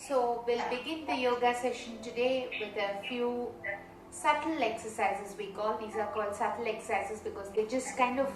So we'll begin the yoga session today with a few subtle exercises we call. These are called subtle exercises because they just kind of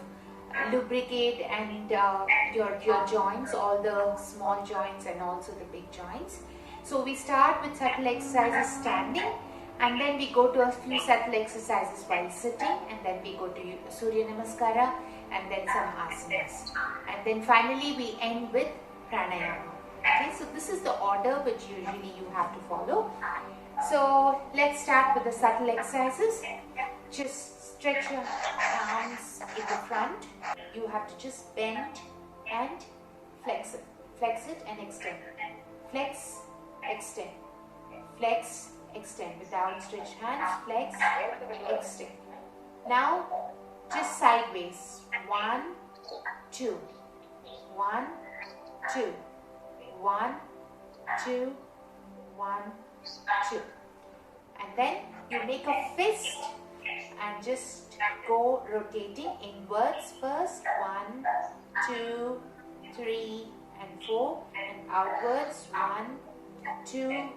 lubricate and your joints, all the small joints and also the big joints. So we start with subtle exercises standing, and then we go to a few subtle exercises while sitting, and then we go to Suryanamaskara and then some asanas. And then finally we end with Pranayama. Okay, so this is the order which usually you have to follow. So let's start with the subtle exercises. Just stretch your arms in the front. You have to just bend and flex it. Flex it and extend. Flex, extend. Flex, extend. With the outstretched hands, flex, extend. Now, just sideways. 1, 2. 1, 2. 1, 2, 1, 2. And then you make a fist and just go rotating inwards first. 1, 2, 3 and 4, and outwards. 1, 2,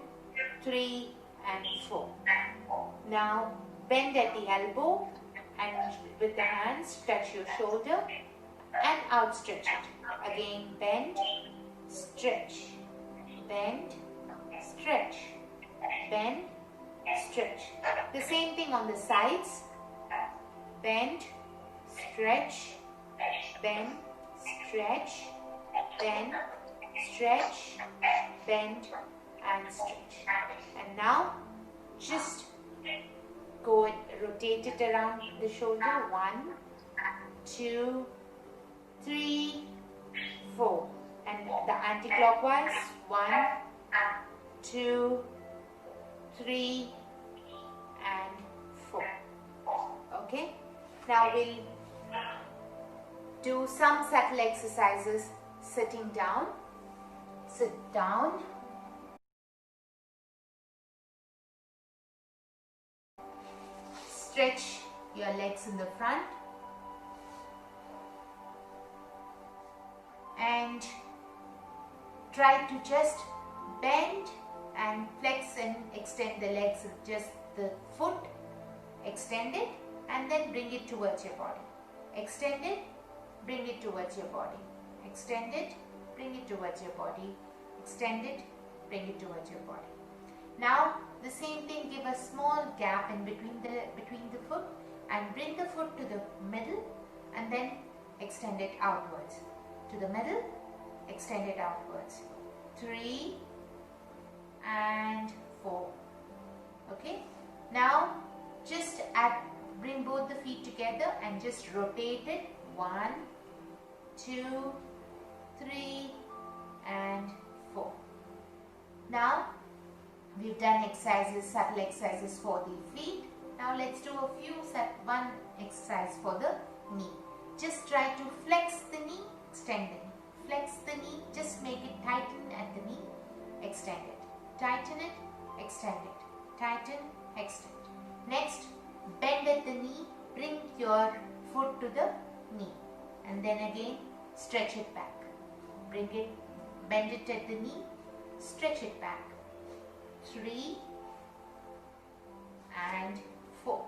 3 and 4. Now bend at the elbow and with the hands touch your shoulder and outstretch it. Again bend, stretch, bend, stretch, bend, stretch. The same thing on the sides. Bend, stretch, bend, stretch, bend, stretch, bend and stretch. And now just go and rotate it around the shoulder. 1, 2, 3, 4. And the anti-clockwise. 1, 2, 3 and 4. Okay, now we'll do some subtle exercises sitting down. Sit down. Stretch your legs in the front and try to just bend and flex and extend the legs, just the foot, extend it and then bring it towards your body. Extend it, bring it towards your body. Extend it, bring it towards your body. Extend it, bring it towards your body. Now the same thing, give a small gap in between the foot and bring the foot to the middle and then extend it outwards. To the middle, extend it outwards. 3 and 4. Okay, now just bring both the feet together and just rotate it. 1, 2, 3 and 4. Now we've done exercises, subtle exercises for the feet. Now let's do a few one exercise for the knee. Just try to flex the knee, extend it. Flex the knee, just make it tighten at the knee, extend it. Tighten it, extend it. Tighten, extend. Next, bend at the knee, bring your foot to the knee. And then again, stretch it back. Bring it, bend it at the knee, stretch it back. 3 and 4.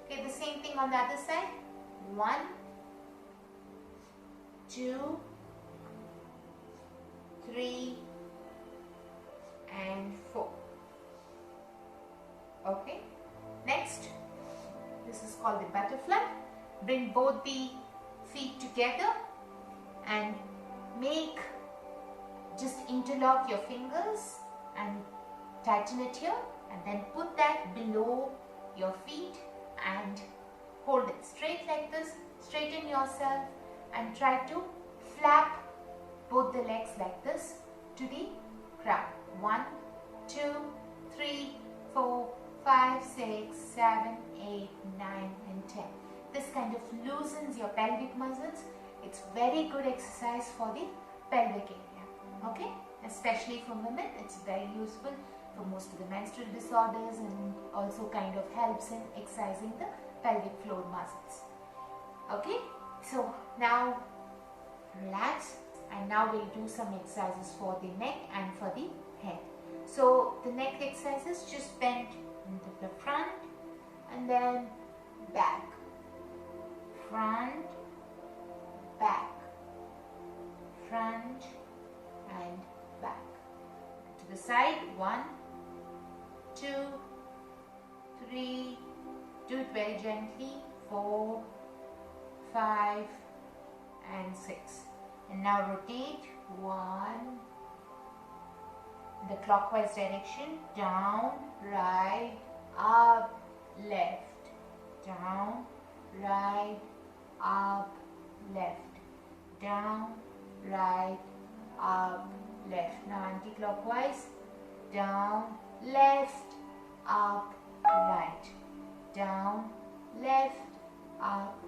Okay, the same thing on the other side. 1, 2, 3 and 4. Okay, next, this is called the butterfly. Bring both the feet together and just interlock your fingers and tighten it here, and then put that below your feet and hold it straight like this. Straighten yourself and try to flap both the legs like this to the ground. 1, 2, 3, 4, 5, 6, 7, 8, 9 and 10. This kind of loosens your pelvic muscles. It's very good exercise for the pelvic area. Okay, especially for women, it's very useful for most of the menstrual disorders and also kind of helps in exercising the pelvic floor muscles. Okay, so now relax, and now we'll do some exercises for the neck and for the head. So the neck exercises, just bend into the front and then back, front, back, front and back. To the side, 1, 2, 3, do it very gently, 4, 5 and 6. And now rotate, 1, in the clockwise direction, down, right, up, left, down, right, up, left, down, right, up, left. Now anti-clockwise, down, left, up, right, down, left, up,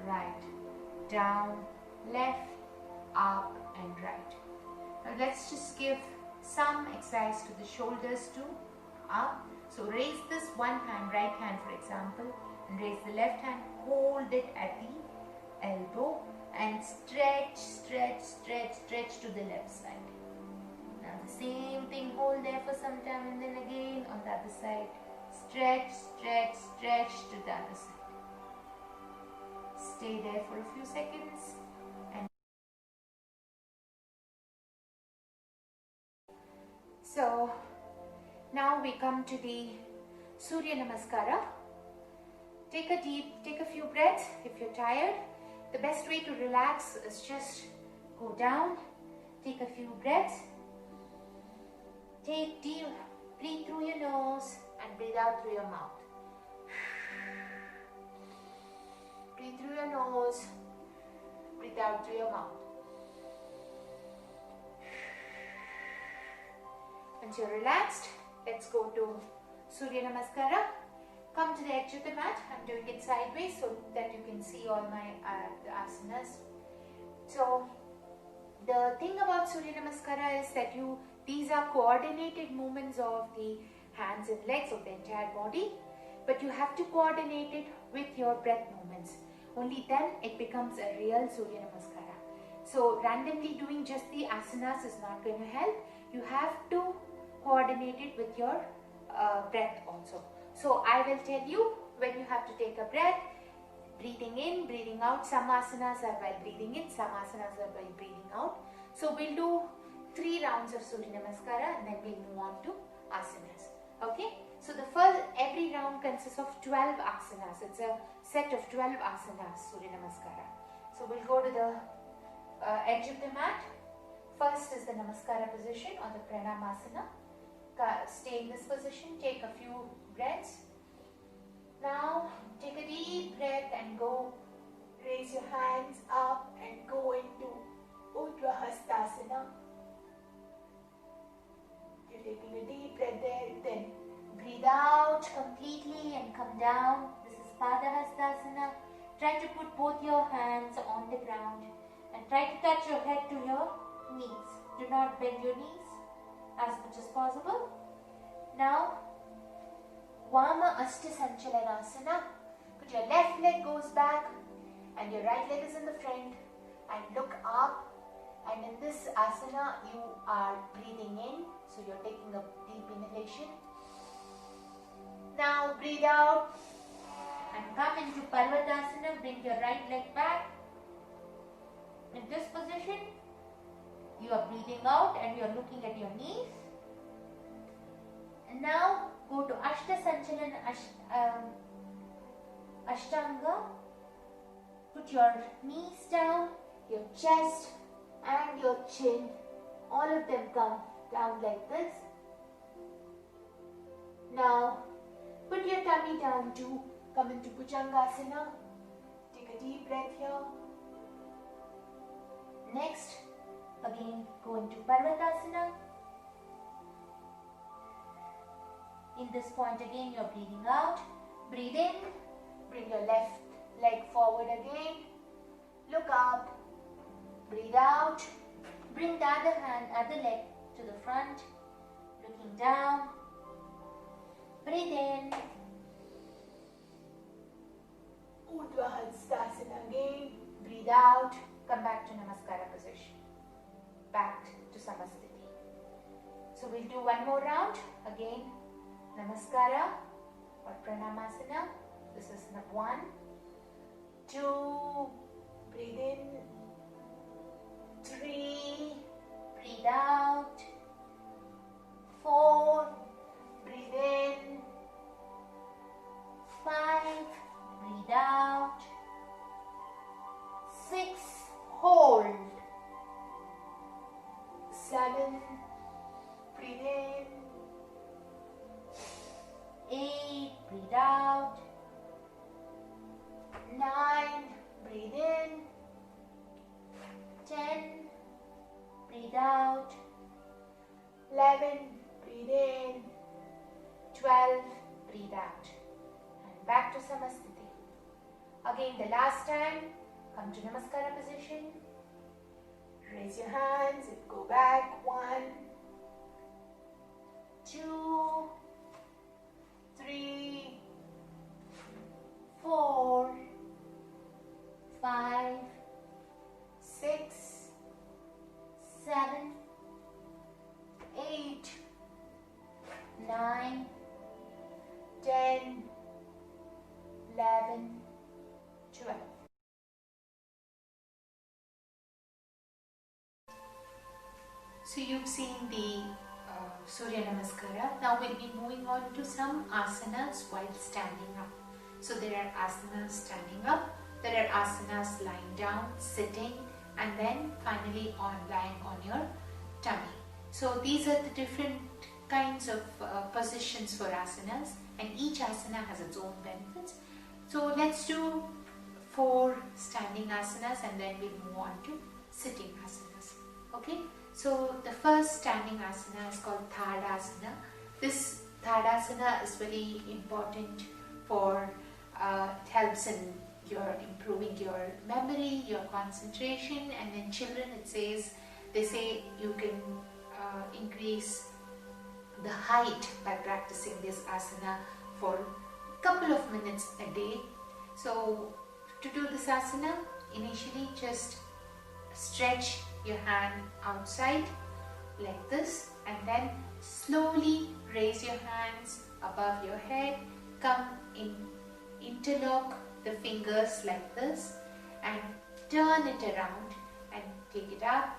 right, down, left, up and right. Now let's just give some exercise to the shoulders too, up. So raise this one hand, right hand for example, and raise the left hand, hold it at the elbow and stretch, stretch, stretch, stretch to the left side. Now the same thing, hold there for some time and then again on the other side, stretch, stretch, stretch to the other side. Stay there for a few seconds. And so now we come to the Suryanamaskara. Take a few breaths if you're tired. The best way to relax is just go down, take a few breaths, take deep, breathe through your nose and breathe out through your mouth. Breathe through your nose, breathe out through your mouth. Once you're relaxed, let's go to Suryanamaskara. Come to the edge of the mat. I'm doing it sideways so that you can see all my asanas. So the thing about Suryanamaskara is that these are coordinated movements of the hands and legs of the entire body, but you have to coordinate it with your breath movements. Only then it becomes a real Suryanamaskara. So randomly doing just the asanas is not going to help. You have to coordinate it with your breath also. So I will tell you when you have to take a breath, breathing in, breathing out. Some asanas are while breathing in, some asanas are while breathing out. So we'll do 3 rounds of Suryanamaskara and then we'll move on to asanas. Okay? So every round consists of 12 asanas. It's a set of 12 asanas, Suryanamaskara. So we'll go to the edge of the mat. First is the Namaskara position or the Pranayama. Stay in this position, take a few breaths. Now take a deep breath and go, raise your hands up and go into Urdhva-hastasana. You're taking a deep breath there, then breathe out completely and come down. This is Padahastasana. Try to put both your hands on the ground and try to touch your head to your knees. Do not bend your knees as much as possible. Now, Vama Ashta Sanchalanasana. Put your left leg goes back and your right leg is in the front and look up. And in this asana, you are breathing in. So you're taking a deep inhalation. Now breathe out and come into Parvatasana. Bring your right leg back. In this position, you are breathing out and you are looking at your knees. And now go to Ashta Sanchalana Ashtanga. Put your knees down, your chest and your chin. All of them come down like this. Now put your tummy down too. Come into Bhujangasana. Take a deep breath here. Next, again go into Parvatasana. In this point again you are breathing out. Breathe in. Bring your left leg forward again. Look up. Breathe out. Bring the other leg to the front. Looking down. Breathe in. Urdhva-hastasana again. Breathe out. Come back to Namaskara position. Back to Samasthiti. So we'll do one more round. Again, Namaskara or Pranayamasana. This is 1, 2, breathe in, 3, breathe out, 4, breathe in, 5, breathe out, 6, hold, 7, breathe in, 8, breathe out, 9, breathe in, 10, breathe out, 11, breathe in, 12, breathe out, and back to Samasthiti. Again, the last time, come to Namaskara position, raise your hands, go back, 1, 2, 3, 4, 5, 6, 7, 8, 9, 10, 11, 12. So you've seen the Suryanamaskara. Now we'll be moving on to some asanas while standing up. So there are asanas standing up, there are asanas lying down, sitting, and then finally lying on your tummy. So these are the different kinds of positions for asanas, and each asana has its own benefits. So let's do 4 standing asanas and then we'll move on to sitting asanas. Okay, so the first standing asana is called Tadasana. This Tadasana is very important for it helps in improving your memory, your concentration, and in children they say you can increase the height by practicing this asana for a couple of minutes a day. So to do this asana, initially just stretch your hand outside like this, and then slowly raise your hands above your head, come in, interlock the fingers like this and turn it around and take it up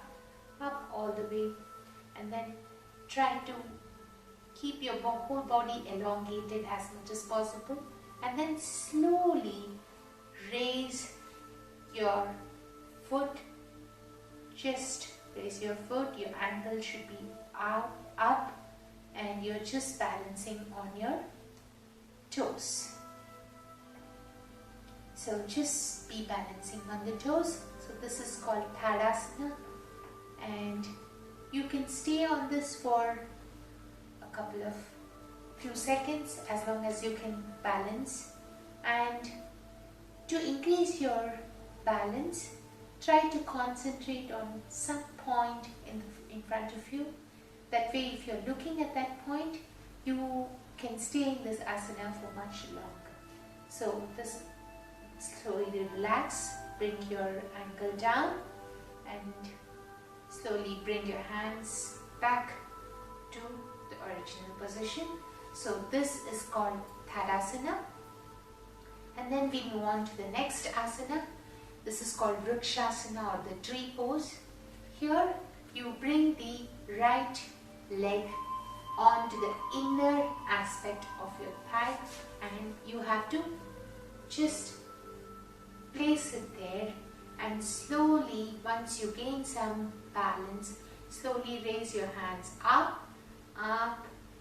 all the way, and then try to keep your whole body elongated as much as possible, and then slowly raise your foot. Just raise your foot, your ankle should be up, and you're just balancing on your toes. So just be balancing on the toes. So this is called Tadasana, and you can stay on this for a few seconds as long as you can balance. And to increase your balance, try to concentrate on some point in front of you. That way, if you're looking at that point, you can stay in this asana for much longer. So this slowly relax, bring your ankle down, and slowly bring your hands back to the original position. So this is called Tadasana. And then we move on to the next asana. This is called Vrikshasana, or the tree pose. Here you bring the right leg onto the inner aspect of your thigh, and you have to just place it there, and slowly, once you gain some balance, slowly raise your hands up,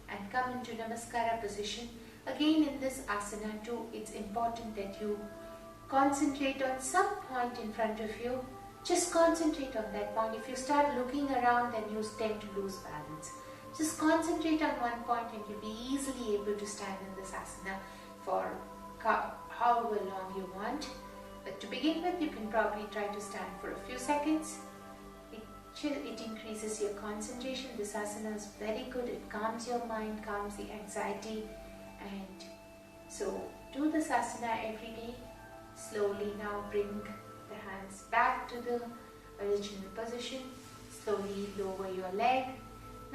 and come into Namaskara position. Again, in this asana too, it's important that you concentrate on some point in front of you. Just concentrate on that point. If you start looking around, then you tend to lose balance. Just concentrate on one point and you'll be easily able to stand in this asana for however long you want. But to begin with, you can probably try to stand for a few seconds. It increases your concentration. This asana is very good. It calms your mind, calms the anxiety. And so do this asana every day. Slowly now bring the hands back to the original position. Slowly lower your leg.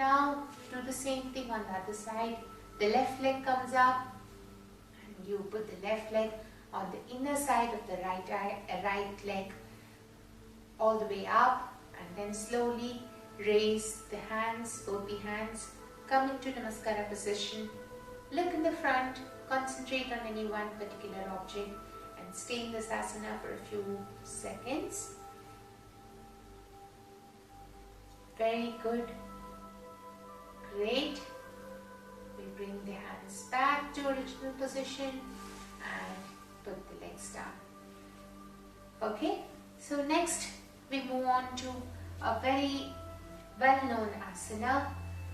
Now do the same thing on the other side. The left leg comes up and you put the left leg on the inner side of the right leg all the way up, and then slowly raise the hands, both the hands, come into Namaskara position. Look in the front, concentrate on any one particular object and stay in this asana for a few seconds. Very good. Great. We bring the hands back to original position and put the legs down. Okay, so next we move on to a very well-known asana.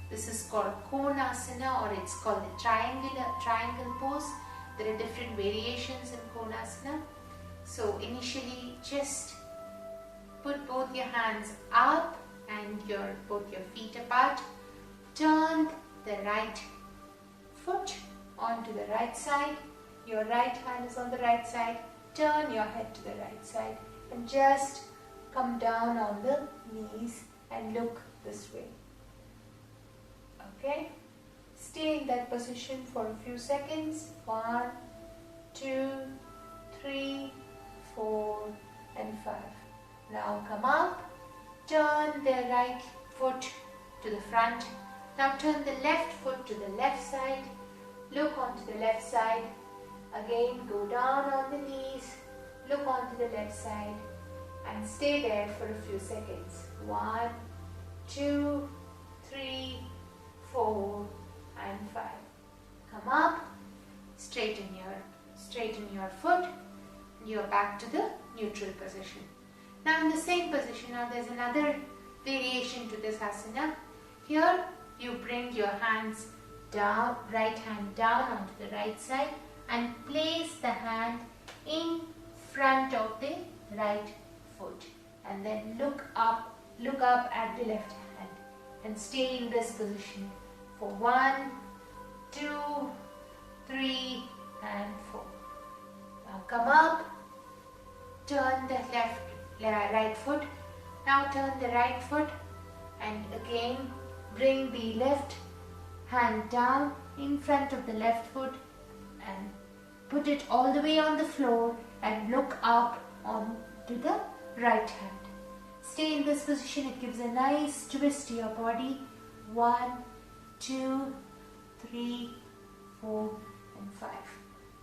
This is called Konasana, or it's called the triangle pose. There are different variations in Konasana. So initially just put both your hands up and both your feet apart. Turn the right foot onto the right side. Your right hand is on the right side. Turn your head to the right side and just come down on the knees and look this way. Okay? Stay in that position for a few seconds. 1, 2, 3, 4 and 5. Now come up. Turn the right foot to the front. Now turn the left foot to the left side. Look onto the left side. Again, go down on the knees. Look onto the left side and stay there for a few seconds. 1, 2, 3, 4 and 5. Come up. Straighten your foot. You're back to the neutral position. Now in the same position, now there's another variation to this asana. Here you bring your hands down, right hand down onto the right side and place the hand in front of the right foot, and then look up at the left hand and stay in this position for 1, 2, 3 and 4. Now come up, turn the right foot. Now turn the right foot and again bring the left hand down in front of the left foot and put it all the way on the floor and look up onto the right hand. Stay in this position. It gives a nice twist to your body. 1, 2, 3, 4 and 5.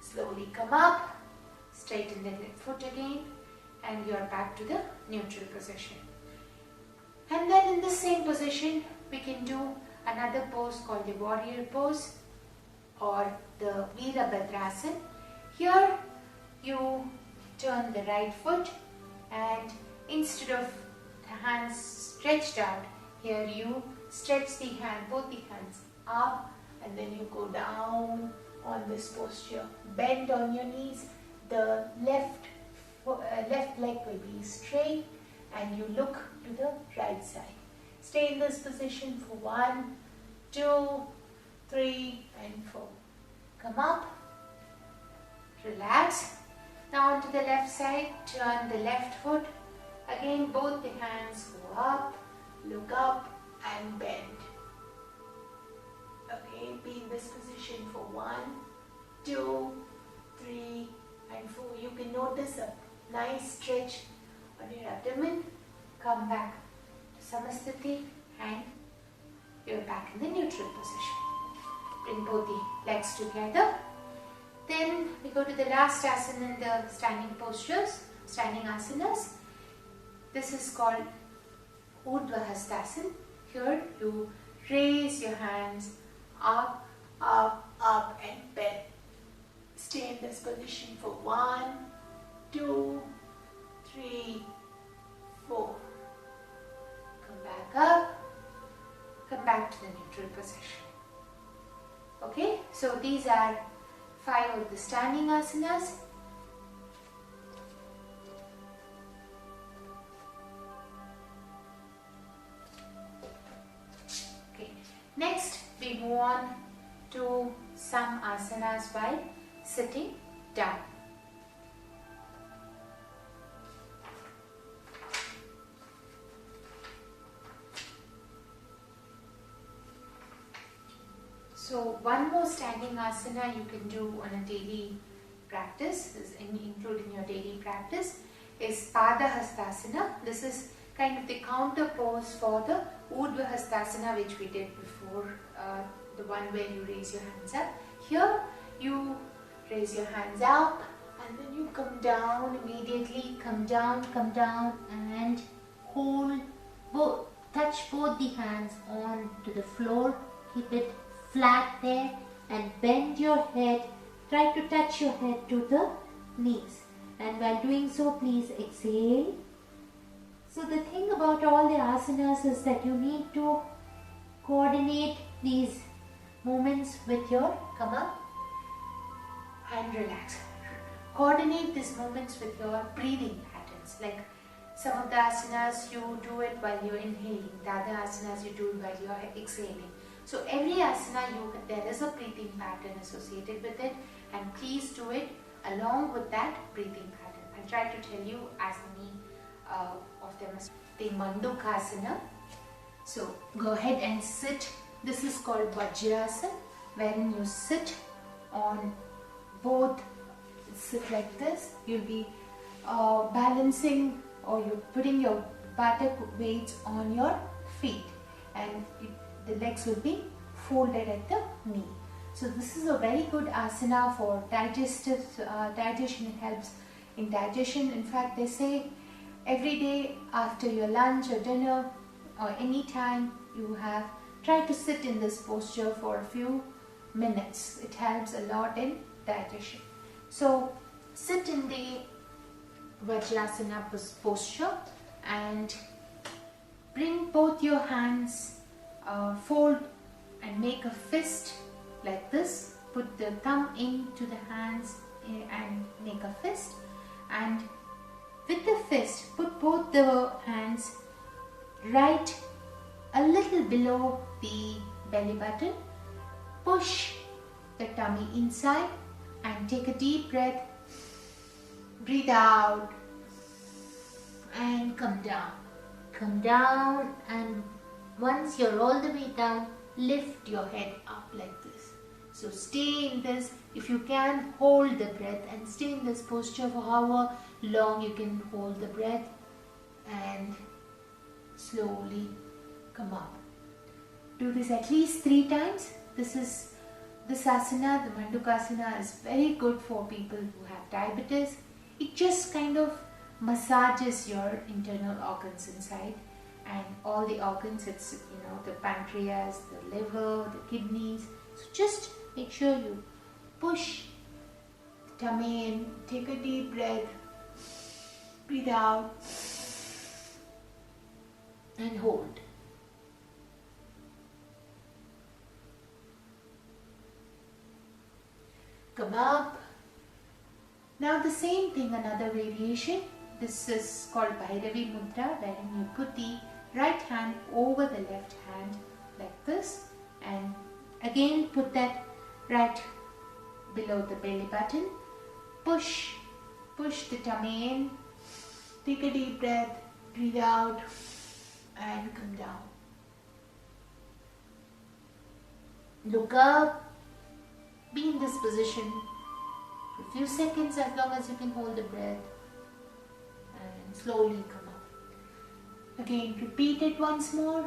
Slowly come up, straighten the left foot again, and you are back to the neutral position. And then in the same position we can do another pose called the warrior pose or the Virabhadrasana. Here you turn the right foot and instead of the hands stretched out, here you stretch the hand, both the hands up, and then you go down on this posture. Bend on your knees. The left leg will be straight and you look to the right side. Stay in this position for 1, 2, 3 and 4. Come up, relax. Now onto the left side, turn the left foot. Again both the hands go up, look up and bend. Okay, be in this position for 1, 2, 3 and 4. You can notice a nice stretch on your abdomen. Come back to Samasthiti and you're back in the neutral position. Bring both the legs together. Then we go to the last asana in the standing postures, standing asanas. This is called Urdhva Hastasana. Here you raise your hands up, up, up and bend. Stay in this position for 1, 2, 3, 4. Come back up, come back to the neutral position. Okay, so these are 5 of the standing asanas. Okay, next we move on to some asanas while sitting down. So one more standing asana you can do on a daily practice, include in your daily practice, is Pada Hastasana. This is kind of the counter pose for the Urdhva Hastasana which we did before, the one where you raise your hands up. Here you raise your hands up and then you come down immediately, come down and hold both, touch both the hands on to the floor, keep it flat there and bend your head, try to touch your head to the knees, and while doing so please exhale. So the thing about all the asanas is that you need to coordinate these movements with your, come up and relax. Coordinate these movements with your breathing patterns. Like some of the asanas you do it while you're inhaling, the other asanas you do it while you're exhaling. So every asana there is a breathing pattern associated with it, and please do it along with that breathing pattern. I'll try to tell you as many of them as the Mandukasana. So go ahead and sit. This is called Vajrasana, wherein you sit on both, sit like this. You'll be balancing, or you're putting your buttock weights on your feet, and the legs will be folded at the knee. So this is a very good asana for digestion. It helps in digestion. In fact, they say every day after your lunch or dinner or any time you have, try to sit in this posture for a few minutes. It helps a lot in digestion. So sit in the Vajrasana posture and bring both your hands, fold and make a fist like this. Put the thumb into the hands and make a fist, and with the fist put both the hands right a little below the belly button. Push the tummy inside and take a deep breath. Breathe out and come down. Come down, and once you're all the way down, lift your head up like this. So stay in this. If you can, hold the breath and stay in this posture for however long you can hold the breath, and slowly come up. Do this at least 3 times. This asana, the Mandukasana, is very good for people who have diabetes. It just kind of massages your internal organs inside, and all the organs, it's, the pancreas, the liver, the kidneys. So just make sure you push the tummy in, take a deep breath, breathe out and hold. Come up. Now the same thing, another variation. This is called Bhairavi Mudra, wherein you put the right hand over the left hand like this, and again put that right below the belly button. Push the tummy in, take a deep breath, breathe out and come down. Look up, be in this position for a few seconds, as long as you can hold the breath, and slowly come up. Again, repeat it once more.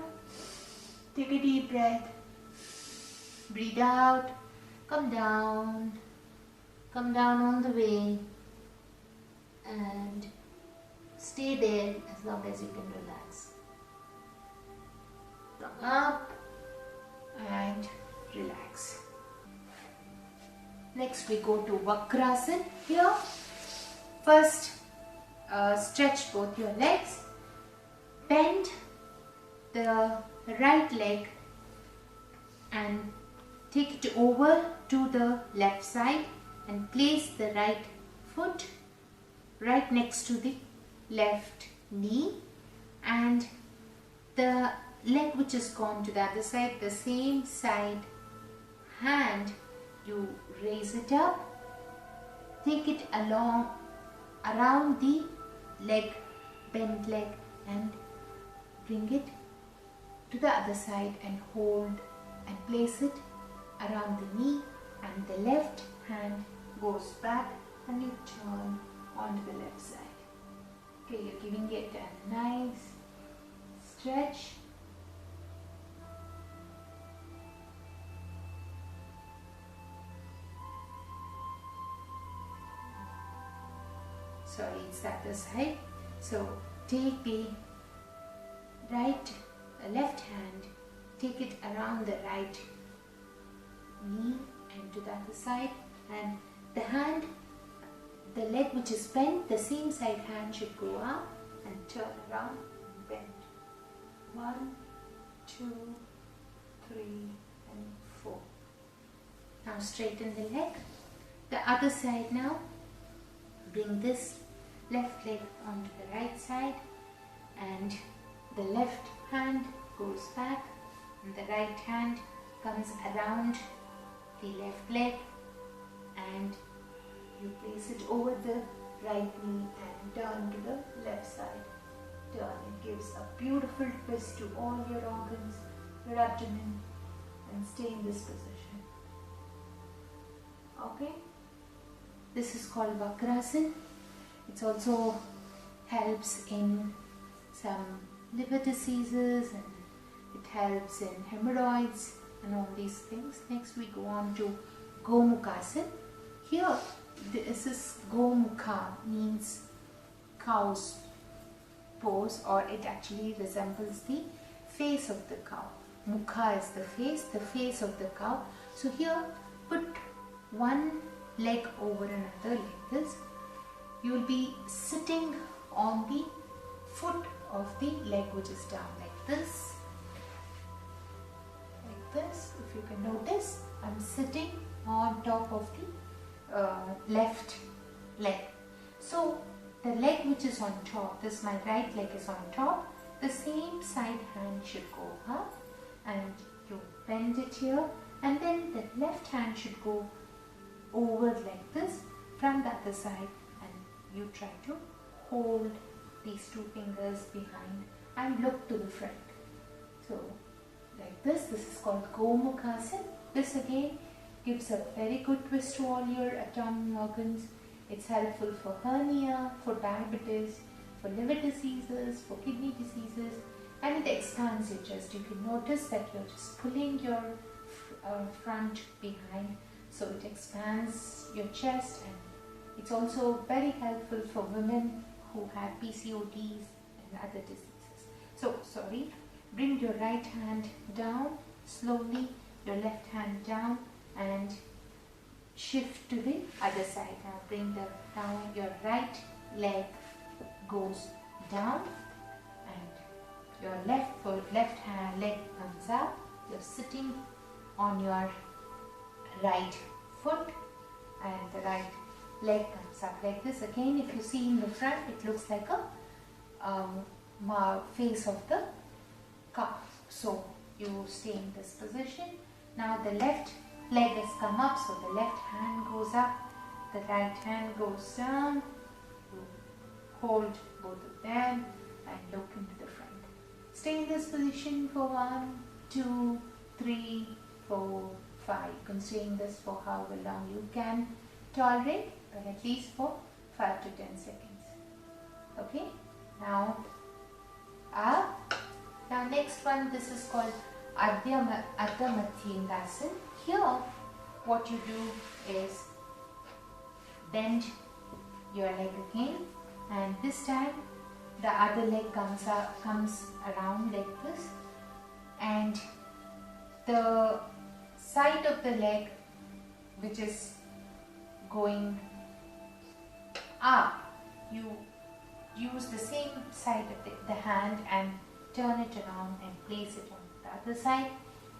Take a deep breath, breathe out, come down all the way, and stay there as long as you can relax. Come up and relax. Next we go to Vakrasana. Here, first stretch both your legs, bend the right leg and take it over to the left side and place the right foot right next to the left knee, and the leg which is gone to the other side, the same side hand, you raise it up, take it around the leg, bent leg, and bring it to the other side and hold and place it around the knee, and the left hand goes back and you turn onto the left side. Okay, you're giving it a nice stretch. Sorry, it's the other side. So take the left hand, take it around the right knee and to the other side, and the hand, the leg which is bent, the same side hand should go up and turn around and bend. 1, 2, 3 and 4. Now straighten the leg. The other side now. Bring this left leg onto the right side, and the left hand goes back and the right hand comes around the left leg, and you place it over the right knee and turn to the left side. Turn. It gives a beautiful twist to all your organs, your abdomen, and stay in this position. Okay? This is called Vakrasana. It also helps in some liver diseases, and it helps in hemorrhoids and all these things. Next we go on to Gomukhasana. Here this is Gomukha, means cow's pose, or it actually resembles the face of the cow. Mukha is the face of the cow. So here put one leg over another like this. You will be sitting on the foot of the leg which is down like this. Like this, if you can notice, I'm sitting on top of the left leg. So the leg which is on top, this my right leg is on top, the same side hand should go up and you bend it here, and then the left hand should go over like this from the other side, and you try to hold these two fingers behind and look to the front. So like this is called Gomukhasana. This again gives a very good twist to all your abdominal organs. It's helpful for hernia, for diabetes, for liver diseases, for kidney diseases, and it expands your chest. You can notice that you're just pulling your front behind, so it expands your chest, and it's also very helpful for women who have PCODs and other diseases. So, sorry, bring your right hand down slowly, your left hand down, and shift to the other side. Now bring down your right leg goes down, and your left hand leg comes up. You're sitting on your right foot, and the right leg comes up like this. Again, if you see in the front, it looks like a face of the cow. So you stay in this position. Now the left leg has come up, so the left hand goes up, the right hand goes down. You hold both of them and look into the front. Stay in this position for 1, 2, 3, 4, 5. You can stay in this for however long you can tolerate, but at least for 5 to 10 seconds. Okay? Now up. Now next one, this is called Ardha Matyendasana. Here what you do is bend your leg again, and this time the other leg comes around like this, and the side of the leg which is going up, you use the same side of the hand and turn it around and place it on the other side,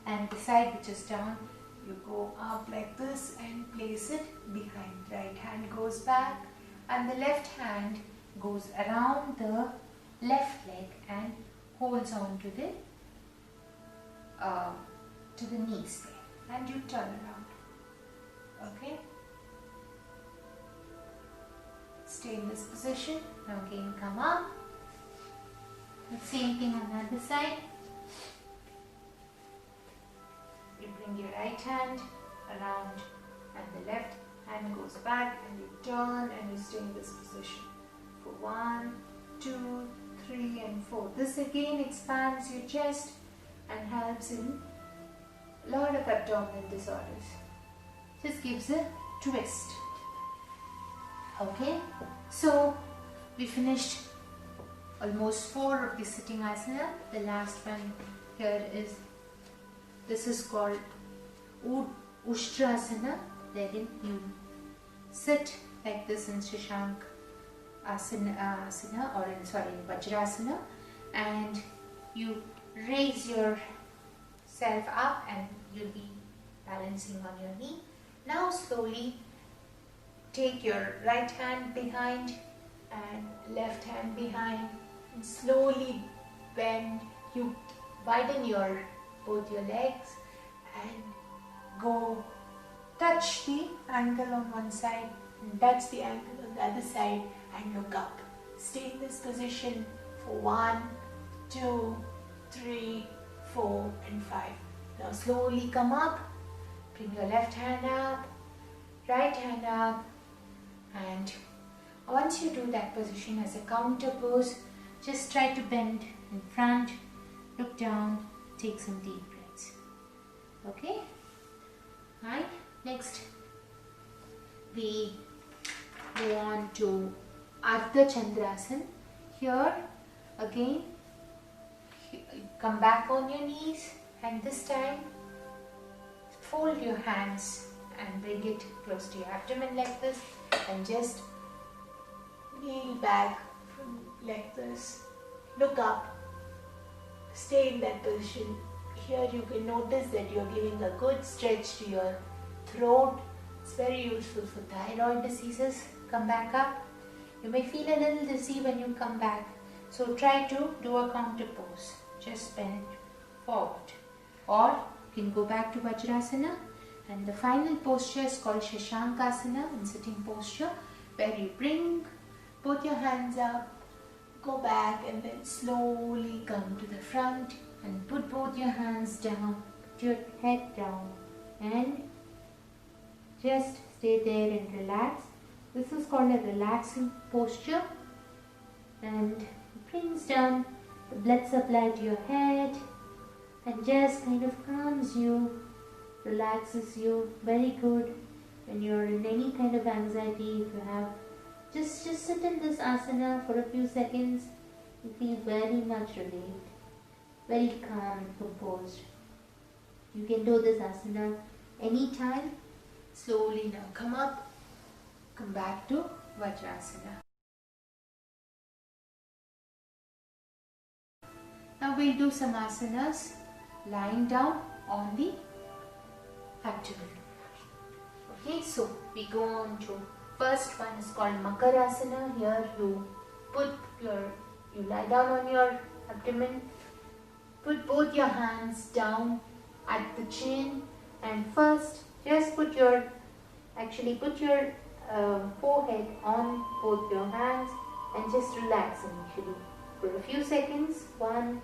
and the side which is down, you go up like this and place it behind. Right hand goes back and the left hand goes around the left leg and holds on to the knees there, and you turn around. Okay? Stay in this position. Now again come up. The same thing on the other side. you bring your right hand around and the left hand goes back and you turn and you stay in this position for 1, 2, 3 and 4. This again expands your chest and helps in a lot of abdominal disorders. Just gives a twist. Okay, so we finished almost 4 of the sitting asana. The last one here is, this is called Ushtrasana, wherein you sit like this in Shashank asana or in Vajrasana, and you raise yourself up and you'll be balancing on your knee. Now slowly take your right hand behind and left hand behind and slowly bend. You widen both your legs and go touch the ankle on one side and touch the ankle on the other side and look up. Stay in this position for 1, 2, 3, 4 and 5. Now slowly come up, bring your left hand up, right hand up, and once you do that position as a counter pose, just try to bend in front, look down, take some deep breaths. Okay? Right? Next, we go on to Ardha Chandrasana. Here, again, come back on your knees and this time fold your hands and bring it close to your abdomen like this and just kneel back like this. Look up. Stay in that position. Here you can notice that you are giving a good stretch to your throat. It's very useful for thyroid diseases. Come back up. You may feel a little dizzy when you come back. So try to do a counter pose. Just bend forward. Or you can go back to Vajrasana. And the final posture is called Shashankasana, in sitting posture, where you bring both your hands up, go back and then slowly come to the front and put both your hands down, put your head down and just stay there and relax. This is called a relaxing posture and it brings down the blood supply to your head and just kind of calms you, relaxes you. Very good when you're in any kind of anxiety. If you have, just sit in this asana for a few seconds. You feel very much relieved, very calm and composed. You can do this asana anytime. Slowly now come up, come back to Vajrasana. Now we'll do some asanas lying down on the abdomen. Okay, so we go on to first one is called Makarasana. Here you lie down on your abdomen, put both your hands down at the chin and first just put your forehead on both your hands and just relax initially for a few seconds. 1,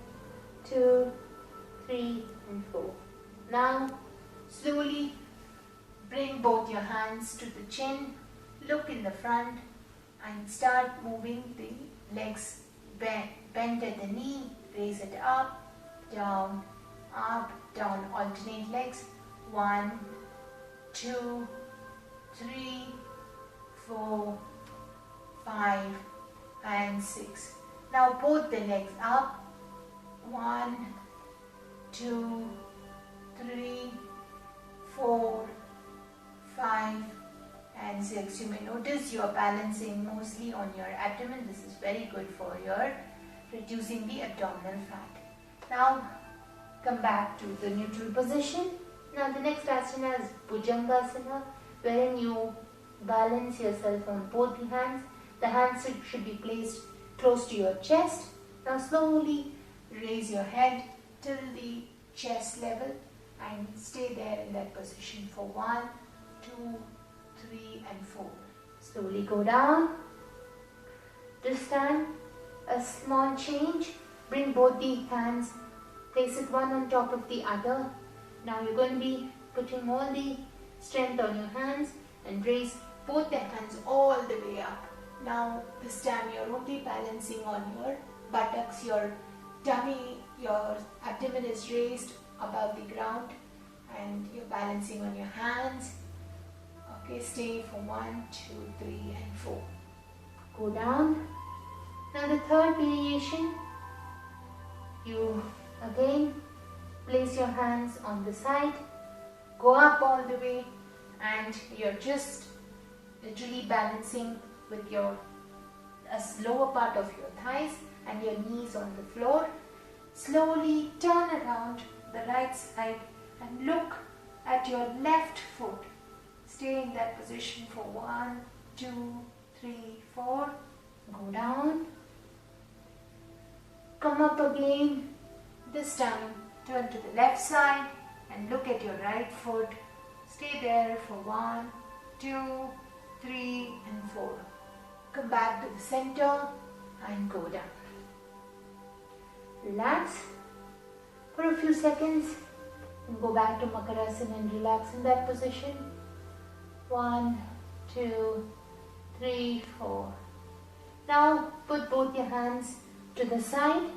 2, 3 and 4. Now slowly bring both your hands to the chin, look in the front and start moving the legs bend at the knee, raise it up, down, alternate legs. 1, 2, 3, 4, 5 and 6. Now both the legs up. 1, 2, 3, 4, 5 and 6. You may notice you are balancing mostly on your abdomen. This is very good for your reducing the abdominal fat. Now come back to the neutral position. Now the next asana is Bhujangasana, wherein you balance yourself on both the hands. The hands should be placed close to your chest. Now slowly raise your head till the chest level and stay there in that position for 1, 2, 3 and 4. Slowly go down. This time a small change. Bring both the hands, place it one on top of the other Now you're going to be putting all the strength on your hands and raise both the hands all the way up. Now this time you're only balancing on your buttocks, your tummy, your abdomen is raised above the ground and you're balancing on your hands. Okay, stay for 1, 2, 3 and 4. Go down. Now the third variation, you again place your hands on the side, go up all the way and you're just literally balancing with your lower part of your thighs and your knees on the floor. Slowly turn around the right side and look at your left foot. Stay in that position for 1, 2, 3, 4. Go down. Come up again. This time turn to the left side and look at your right foot. Stay there for 1, 2, 3 and 4. Come back to the center and go down. Relax for a few seconds and go back to Makarasana and relax in that position. 1, 2, 3, 4. Now put both your hands to the side.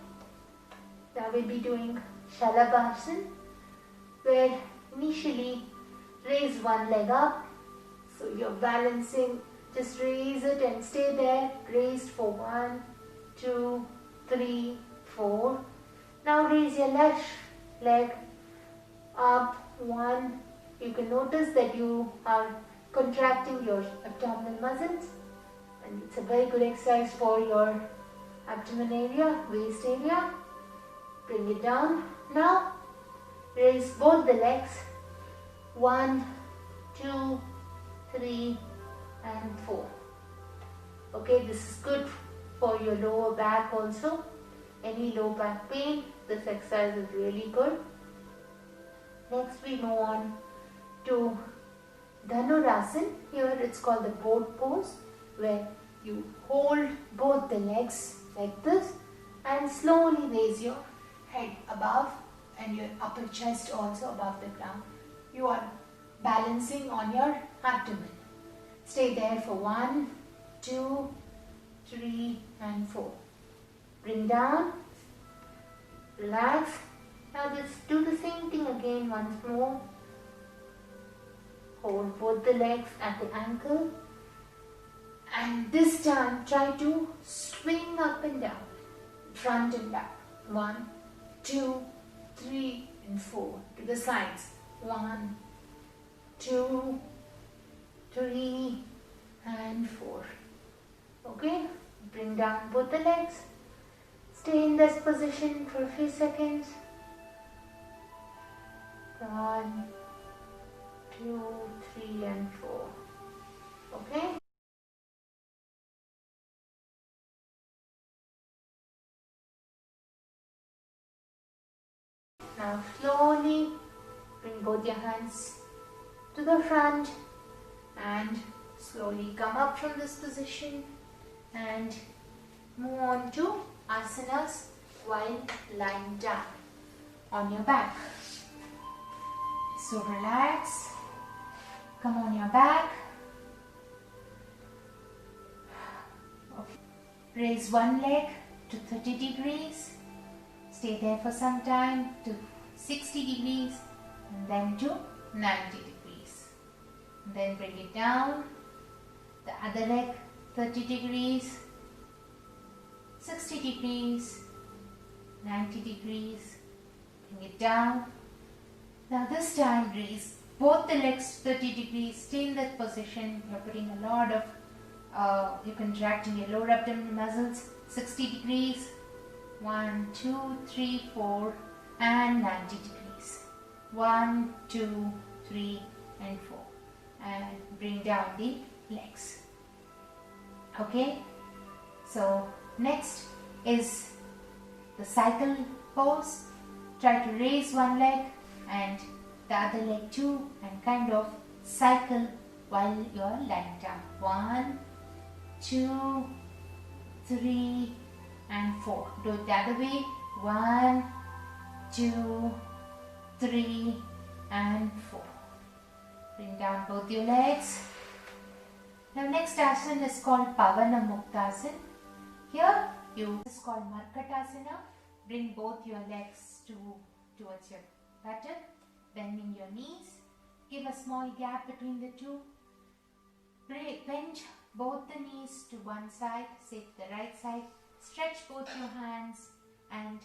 Now we'll be doing Shalabhasana, where initially raise one leg up. So you're balancing, just raise it and stay there, raised for 1, 2, 3, 4. Now raise your left leg up. 1. You can notice that you are contracting your abdominal muscles and it's a very good exercise for your abdomen area, waist area. Bring it down. Now raise both the legs. 1, 2, 3 and 4. Okay, this is good for your lower back also. Any low back pain, this exercise is really good. Next we move on to Dhanurasana. Here it's called the boat pose, where you hold both the legs like this and slowly raise your head above and your upper chest also above the ground. You are balancing on your abdomen. Stay there for 1, 2, 3 and 4. Bring down, relax. Now just do the same thing again once more. Hold both the legs at the ankle and this time try to swing up and down, front and back. 1, 2, 3 and 4. To the sides. 1, 2, 3 and 4. Okay, bring down both the legs. Stay in this position for a few seconds. 1, 2, 3 and 4. Okay. Now slowly bring both your hands to the front and slowly come up from this position and move on to Asanas while lying down on your back. So relax, come on your back. Okay. Raise one leg to 30 degrees. Stay there for some time to 60 degrees and then to 90 degrees. And then bring it down. The other leg 30 degrees, 60 degrees, 90 degrees. Bring it down. Now this time raise both the legs 30 degrees. Stay in that position. You're putting a lot of, you're contracting your lower abdominal muscles. 60 degrees. 1, 2, 3, 4 and 90 degrees. 1, 2, 3 and 4. And bring down the legs. Okay. So next is the cycle pose. Try to raise one leg and the other leg too and kind of cycle while you're lying down. 1, 2, 3 and 4. Do it the other way. 1, 2, 3 and 4. Bring down both your legs. Now next asana is called Pavana Muktasana. Here this is called Markatasana. Bring both your legs towards your buttock, bending your knees. Give a small gap between the two. Bend both the knees to one side, say to the right side. Stretch both your hands and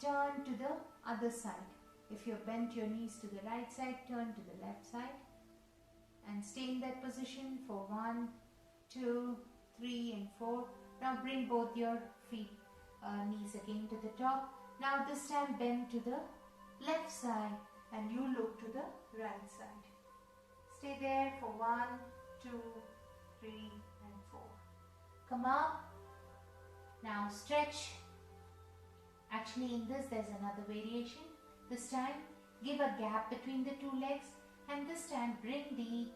turn to the other side. If you bent your knees to the right side, turn to the left side. And stay in that position for 1, 2, 3 and 4. Now bring both your knees again to the top. Now this time bend to the left side and you look to the right side. Stay there for 1, 2, 3 and 4. Come up. Now stretch. Actually in this there's another variation. This time give a gap between the two legs and this time bring the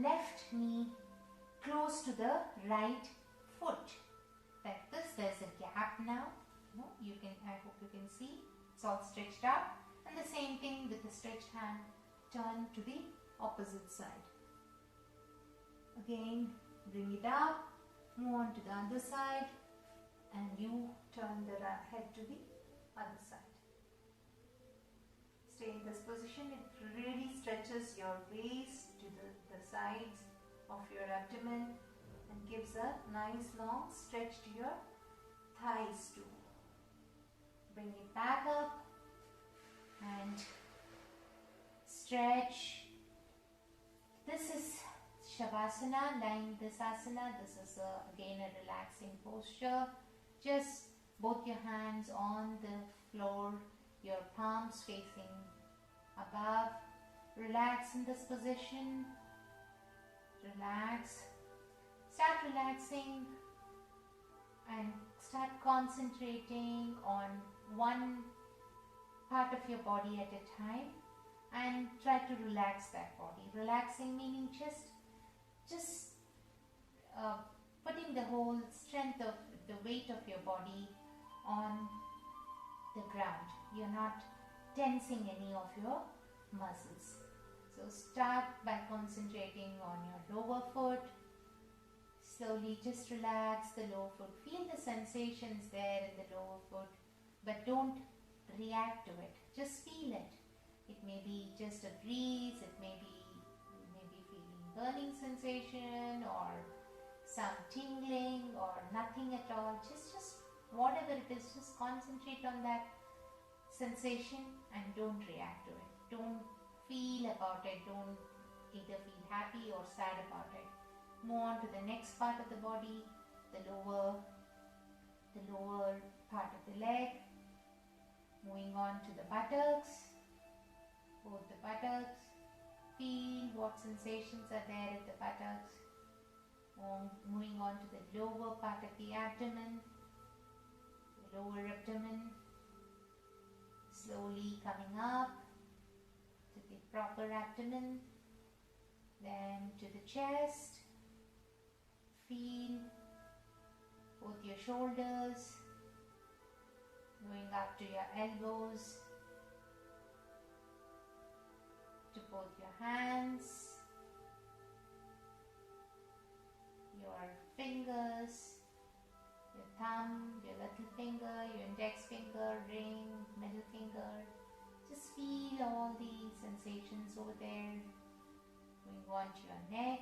left knee close to the right foot. Like this, there's a gap now. I hope you can see. It's all stretched out. And the same thing with the stretched hand. Turn to the opposite side. Again, bring it up. Move on to the other side. And you turn the head to the other side. Stay in this position. It really stretches your waist to the sides of your abdomen and gives a nice long stretch to your thighs too. Bring it back up and stretch. This is Shavasana, lying this asana. This is again a relaxing posture. Just both your hands on the floor, your palms facing above. Relax in this position. Relax. Start relaxing and start concentrating on one part of your body at a time and try to relax that body. Relaxing meaning just putting the whole strength of the weight of your body on the ground. You're not tensing any of your muscles. So start by concentrating on your lower foot. Slowly just relax the lower foot. Feel the sensations there in the lower foot, but don't react to it. Just feel it. It may be just a breeze, it may be feeling burning sensation or some tingling or nothing at all. Just whatever it is, just concentrate on that sensation and don't react to it. Don't feel about it. Don't either feel happy or sad about it. Move on to the next part of the body, the lower part of the leg. Moving on to the buttocks, both the buttocks. Feel what sensations are there at the buttocks. Moving on to the lower part of the abdomen, the lower abdomen. Slowly coming up to the proper abdomen, then to the chest. Feel both your shoulders, going up to your elbows, to both your hands, your fingers, your thumb, your little finger, your index finger, ring, middle finger. Just feel all the sensations over there. Moving on to your neck,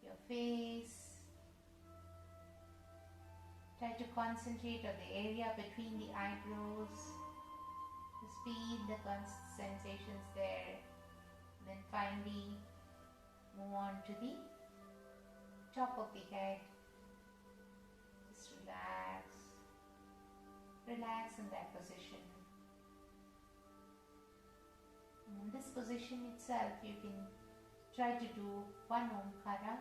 your face. Try to concentrate on the area between the eyebrows. Just feel the sensations there. Then finally move on to the top of the head. Just relax. Relax in that position. In this position itself, you can try to do one Omkara.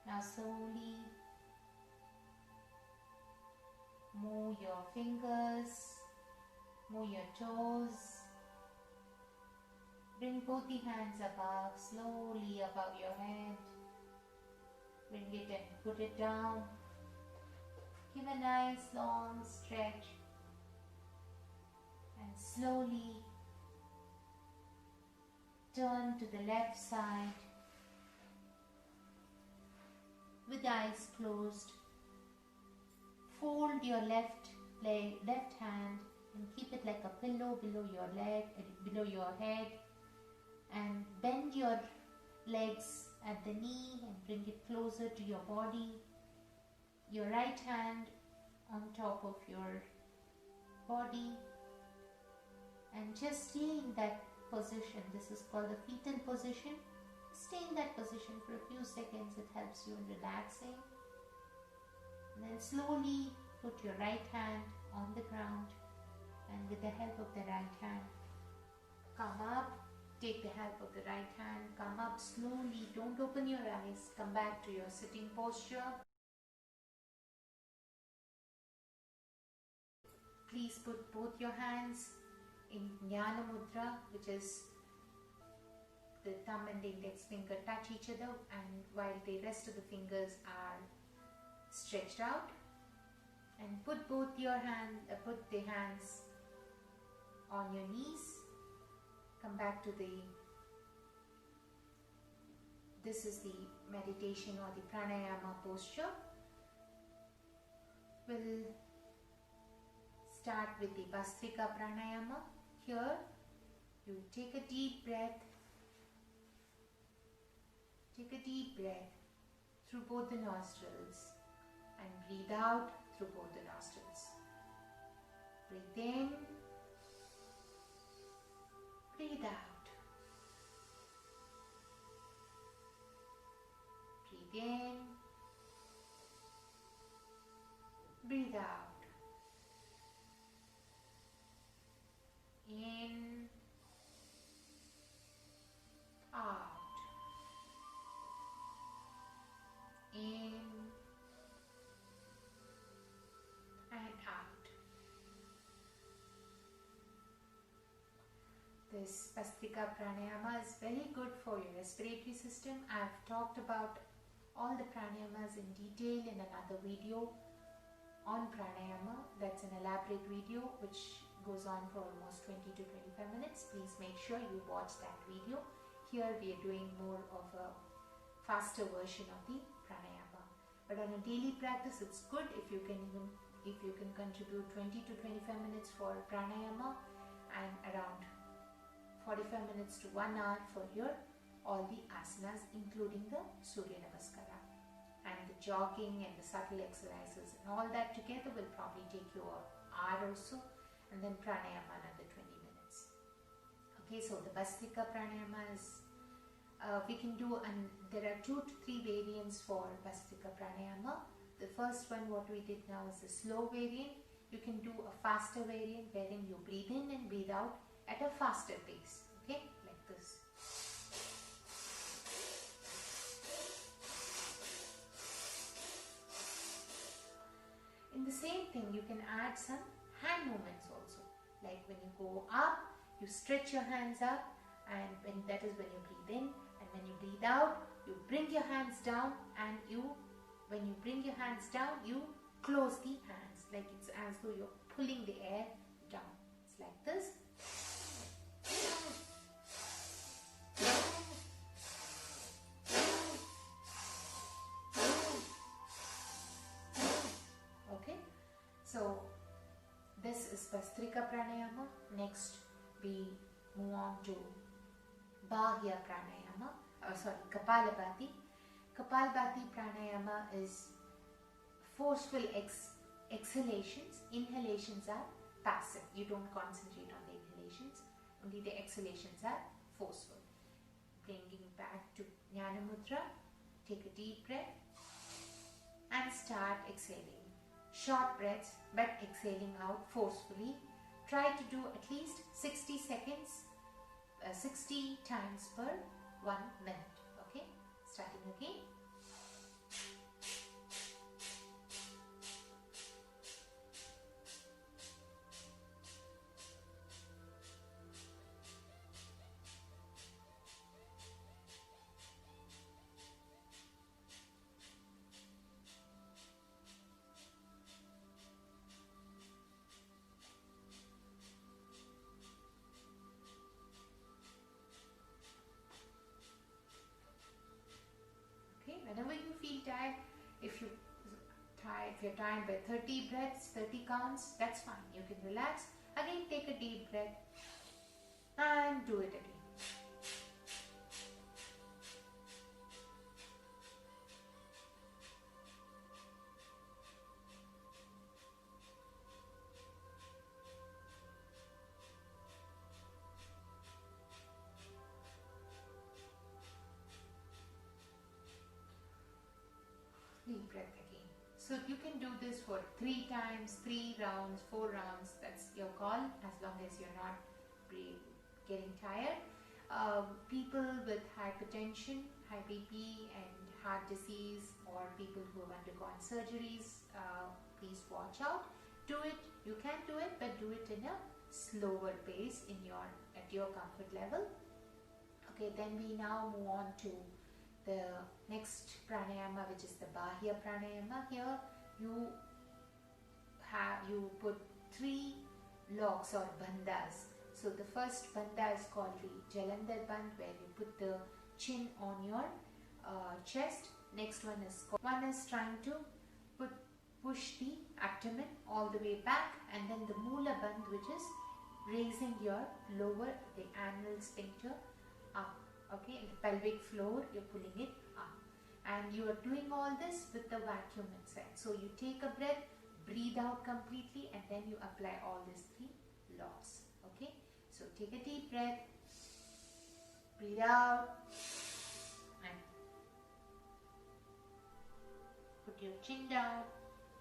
Now slowly move your fingers, move your toes, Bring both the hands above, slowly above your head. Bring it and put it down. Give a nice long stretch and slowly turn to the left side with eyes closed. Fold your left hand and keep it like a pillow below your leg, below your head, and bend your legs at the knee and bring it closer to your body. Your right hand on top of your body, and just stay in that position. This is called the fetal position. Stay in that position for a few seconds. It helps you in relaxing. And then slowly put your right hand on the ground, and with the help of the right hand, come up. Take the help of the right hand, come up slowly. Don't open your eyes. Come back to your sitting posture. Please put both your hands in Jnana Mudra, which is the thumb and the index finger touch each other, and while the rest of the fingers are stretched out. And put the hands on your knees. Come back to this is the meditation or the pranayama posture. We'll start with the Bhastrika Pranayama. Here, you take a deep breath. Take a deep breath through both the nostrils and breathe out through both the nostrils. Breathe in. Breathe out. Breathe in. Breathe out. In. Out. In. And out. This Bhastrika Pranayama is very good for your respiratory system. I've talked about all the pranayamas in detail in another video on pranayama. That's an elaborate video which goes on for almost 20 to 25 minutes. Please make sure you watch that video. Here we are doing more of a faster version of the pranayama. But on a daily practice, it's good if you can contribute 20 to 25 minutes for pranayama and around 45 minutes to 1 hour for your all the asanas, including the Suryanamaskara. And the jogging and the subtle exercises and all that together will probably take you an hour or so, and then pranayama another 20 minutes. Okay, so the Bhastrika Pranayama is, we can do, and there are 2 to 3 variants for Bhastrika Pranayama. The first one, what we did now, is the slow variant. You can do a faster variant wherein you breathe in and breathe out at a faster pace, okay, like this. In the same thing, you can add some hand movements also. Like when you go up, you stretch your hands up, and that is when you breathe in, and when you breathe out, you bring your hands down, and when you bring your hands down, you close the hands, like it's as though you're pulling the air down. It's like this. Okay, so this is Bhastrika Pranayama. Next we move on to Bahya Pranayama, Kapalabhati. Kapalabhati Pranayama is forceful exhalations. Inhalations are passive. You don't concentrate on the inhalations. Only the exhalations are forceful. Bringing back to Jnana Mudra. Take a deep breath and start exhaling. Short breaths, but exhaling out forcefully. Try to do at least 60 seconds, 60 times per 1 minute. Okay, starting again. if you're tired by 30 breaths, 30 counts, that's fine. You can relax. Again, take a deep breath and do it again. Deep breath again. So you can do this for 3 times, 3 rounds, 4 rounds. That's your call, as long as you're not getting tired. People with hypertension, high BP and heart disease, or people who have undergone surgeries, please watch out. Do it. You can do it, but do it in a slower pace at your comfort level. Okay, then we now move on to the next pranayama, which is the Bahya pranayama. Here you put 3 locks or bandhas. So the first bandha is called the Jalandhar bandh, where you put the chin on your chest. Next one is trying to push the abdomen all the way back, and then the Moola bandh, which is raising your the anal sphincter up. Okay, in the pelvic floor, you're pulling it up, and you are doing all this with the vacuum inside. So you take a breath, breathe out completely, and then you apply all these 3 locks. Okay, so take a deep breath, breathe out, and put your chin down,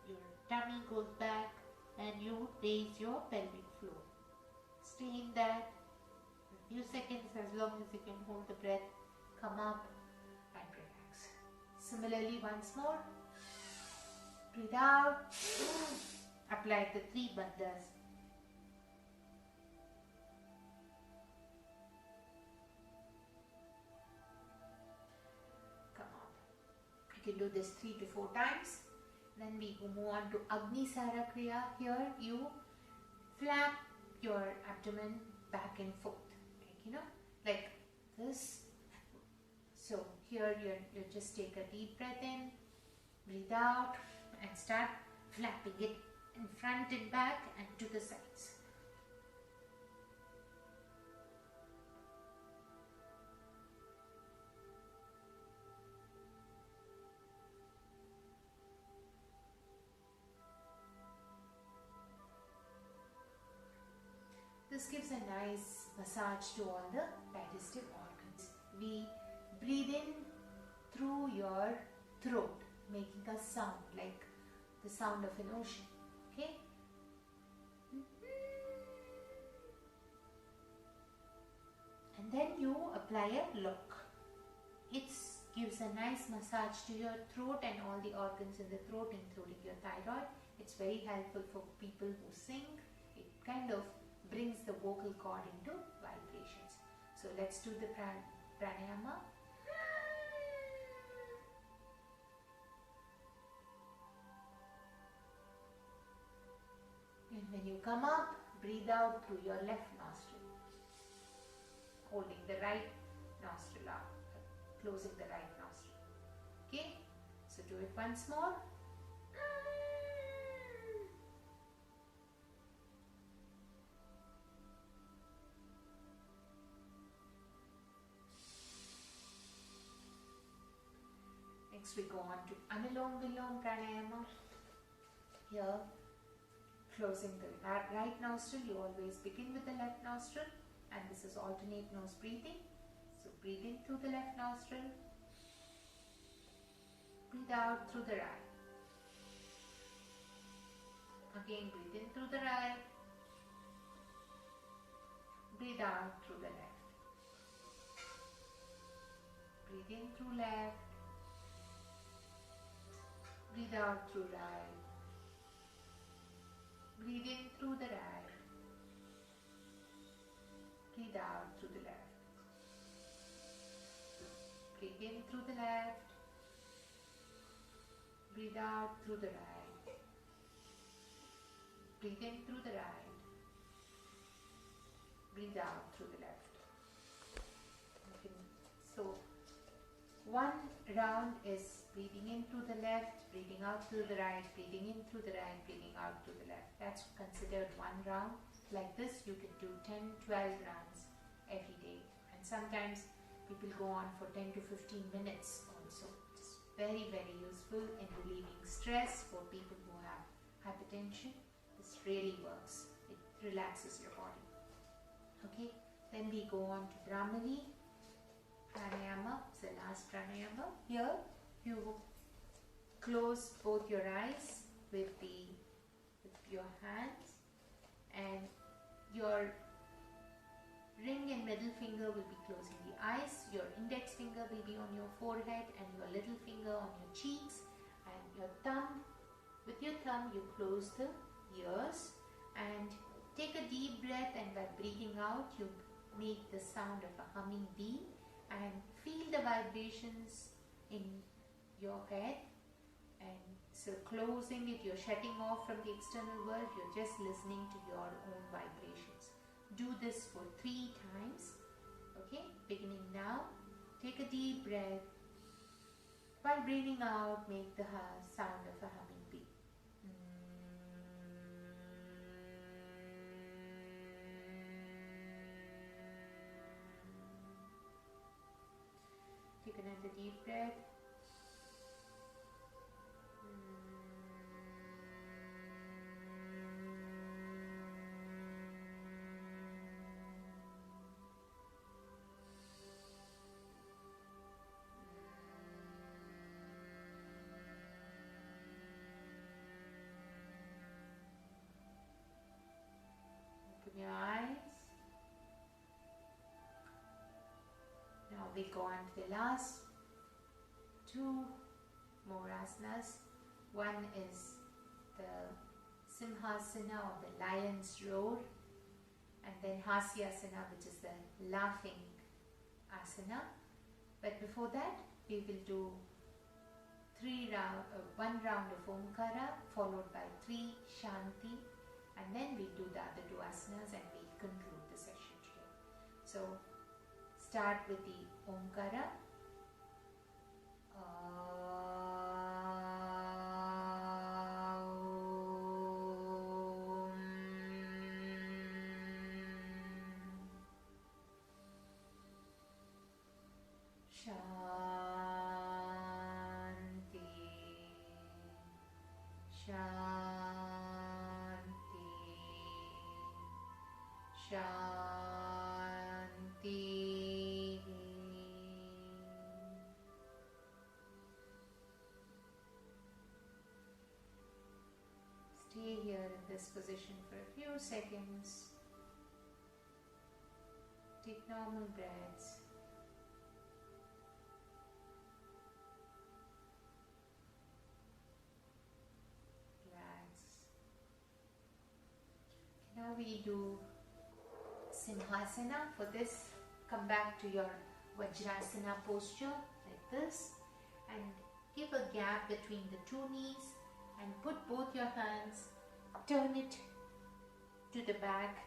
your tummy goes back, and you raise your pelvic floor. Stay in that a few seconds, as long as you can hold the breath. Come up and relax. Similarly, once more, breathe out, apply the 3 bandhas. Come up. You can do this 3 to 4 times. Then we move on to Agnisara Kriya. Here you flap your abdomen back and forth. Like this. So here you just take a deep breath in, breathe out, and start flapping it in front and back and to the sides. This gives a nice massage to all the digestive organs. We breathe in through your throat, making a sound like the sound of an ocean. Okay? And then you apply a lock. It gives a nice massage to your throat and all the organs in the throat, including your thyroid. It's very helpful for people who sing. It kind of brings the vocal cord into vibrations. So let's do the pranayama. And when you come up, breathe out through your left nostril, holding the right nostril up, closing the right nostril. Okay, so do it once more. Next we go on to Anulom Vilom Pranayama. Here, closing the right nostril, you always begin with the left nostril, and this is alternate nose breathing. So breathe in through the left nostril, breathe out through the right. Again, breathe in through the right, breathe out through the left. Breathe in through left, breathe out through right. Breathe in through the right. Breathe out through the left. Breathe in through the left. Breathe out through the right. Breathe in through the right. Breathe out through the left. Okay. So, one round is breathing in through the left, breathing out through the right, breathing in through the right, breathing out through the left. That's considered one round. Like this, you can do 10, 12 rounds every day. And sometimes people go on for 10 to 15 minutes also. It's very, very useful in relieving stress for people who have hypertension. This really works. It relaxes your body. Okay, then we go on to Brahmani Pranayama. It's the last Pranayama. Here you close both your eyes with your hands, and your ring and middle finger will be closing the eyes. Your index finger will be on your forehead and your little finger on your cheeks, and your thumb, with your thumb you close the ears and take a deep breath, and by breathing out you make the sound of a humming bee and feel the vibrations in your head. And so closing it, you're shutting off from the external world, you're just listening to your own vibrations. Do this for 3 times. Okay, beginning now. Take a deep breath. While breathing out, make the sound of a humming bee. Take another deep breath. Open your eyes. Now we go on to the last 2 more asanas. One is the Simhasana or the lion's roar, and then Hasyasana, which is the laughing asana. But before that, we will do 1 round of Omkara followed by 3 Shanti, and then we'll do the other 2 asanas and we'll conclude the session today. So start with the Omkara. Shanti. Stay here in this position for a few seconds. Take normal breaths. Relax. Now we do Simhasana. For this, come back to your Vajrasana posture like this, and give a gap between the 2 knees and put both your hands, turn it to the back,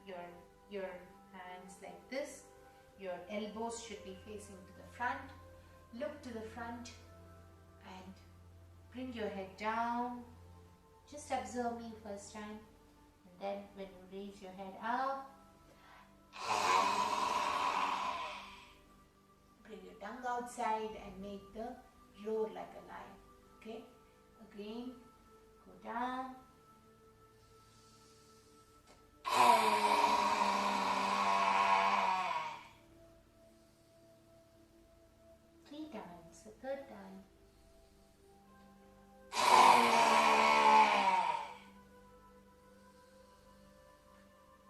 your hands like this. Your elbows should be facing to the front. Look to the front and bring your head down. Just observe me first time, and then when you raise your head up, bring your tongue outside and make the roar like a lion. Okay? Again, go down. 3 times, the 3rd time.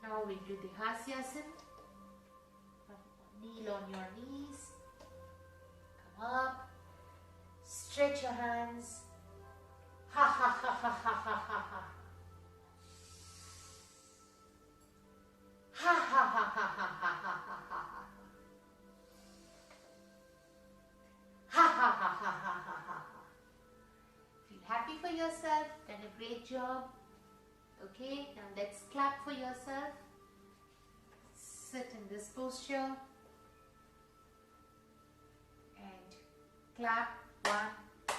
Now we'll do the Hasyasana. Kneel on your knees. Come up. Stretch your hands. Ha ha ha ha ha ha ha ha. Ha ha ha ha ha ha ha ha ha. Ha ha ha ha ha ha ha. Feel happy for yourself. Done a great job. Okay, now let's clap for yourself. Sit in this posture and clap. 1,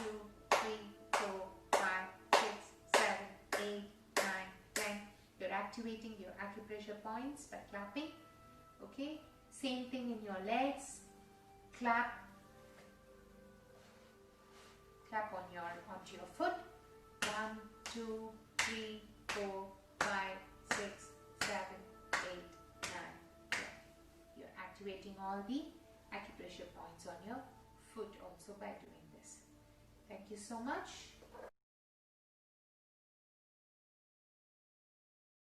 2, 3, 4, 5, 6, 7, 8, 9, 10. You're activating your acupressure points by clapping. Okay, same thing in your legs. Clap onto your foot. 1, 2, 3, 4, 5, 6, 7, 8, 9, 10. You're activating all the acupressure points on your foot also by doing this. Thank you so much.